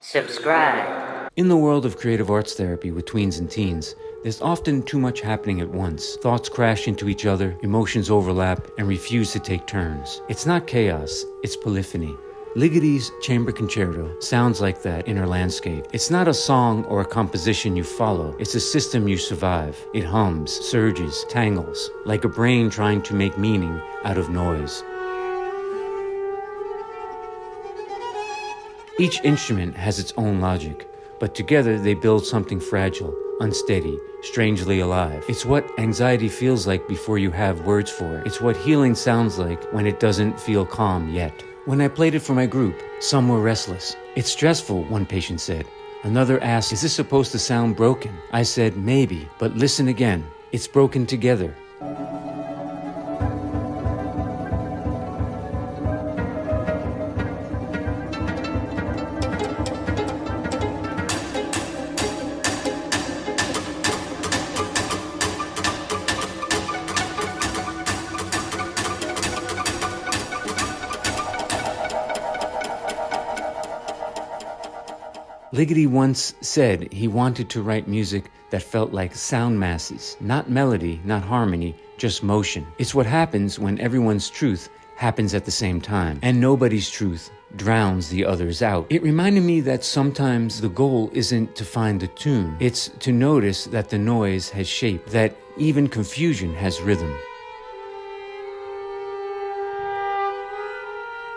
Subscribe. In the world of creative arts therapy with tweens and teens, there's often too much happening at once. Thoughts crash into each other, emotions overlap, and refuse to take turns. It's not chaos, it's polyphony. Ligeti's Chamber Concerto sounds like that inner landscape. It's not a song or a composition you follow, it's a system you survive. It hums, surges, tangles, like a brain trying to make meaning out of noise. Each instrument has its own logic, but together they build something fragile, unsteady, strangely alive. It's what anxiety feels like before you have words for it. It's what healing sounds like when it doesn't feel calm yet. When I played it for my group, some were restless. It's stressful, one patient said. Another asked, is this supposed to sound broken? I said, maybe, but listen again. It's broken together. Ligeti once said he wanted to write music that felt like sound masses, not melody, not harmony, just motion. It's what happens when everyone's truth happens at the same time, and nobody's truth drowns the others out. It reminded me that sometimes the goal isn't to find the tune, it's to notice that the noise has shape, that even confusion has rhythm.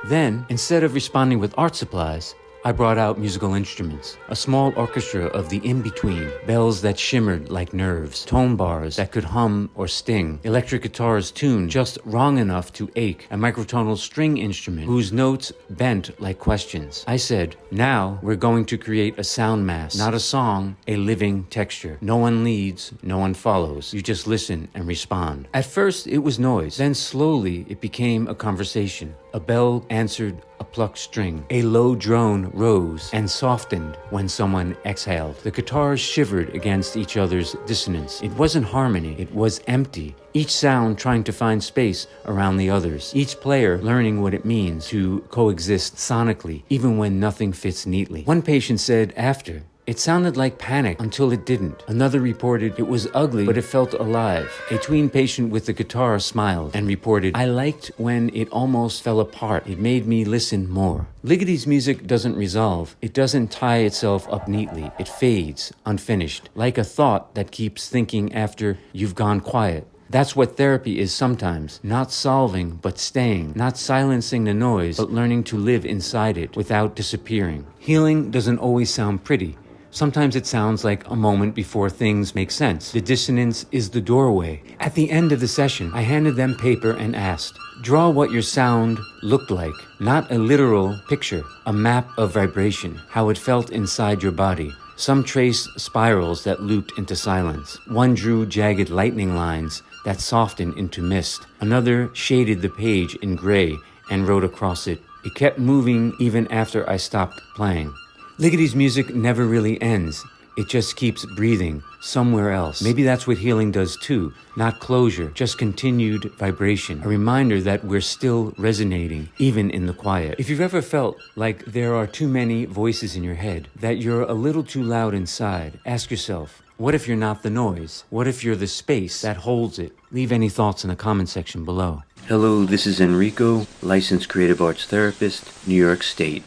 Then, instead of responding with art supplies, I brought out musical instruments, a small orchestra of the in-between, bells that shimmered like nerves, tone bars that could hum or sting, electric guitars tuned just wrong enough to ache, a microtonal string instrument whose notes bent like questions. I said, now we're going to create a sound mass, not a song, a living texture. No one leads, no one follows. You just listen and respond. At first it was noise, then slowly it became a conversation. A bell answered a plucked string. A low drone rose and softened when someone exhaled. The guitars shivered against each other's dissonance. It wasn't harmony, it was empty. Each sound trying to find space around the others. Each player learning what it means to coexist sonically, even when nothing fits neatly. One patient said after, it sounded like panic until it didn't. Another reported it was ugly, but it felt alive. A tween patient with the guitar smiled and reported, I liked when it almost fell apart. It made me listen more. Ligeti's music doesn't resolve. It doesn't tie itself up neatly. It fades, unfinished, like a thought that keeps thinking after you've gone quiet. That's what therapy is sometimes. Not solving, but staying. Not silencing the noise, but learning to live inside it without disappearing. Healing doesn't always sound pretty. Sometimes it sounds like a moment before things make sense. The dissonance is the doorway. At the end of the session, I handed them paper and asked, draw what your sound looked like. Not a literal picture, a map of vibration, how it felt inside your body. Some traced spirals that looped into silence. One drew jagged lightning lines that softened into mist. Another shaded the page in gray and wrote across it. It kept moving even after I stopped playing. Ligeti's music never really ends. It just keeps breathing somewhere else. Maybe that's what healing does too. Not closure, just continued vibration. A reminder that we're still resonating, even in the quiet. If you've ever felt like there are too many voices in your head, that you're a little too loud inside, ask yourself, what if you're not the noise? What if you're the space that holds it? Leave any thoughts in the comment section below. Hello, this is Enrico, licensed creative arts therapist, New York State.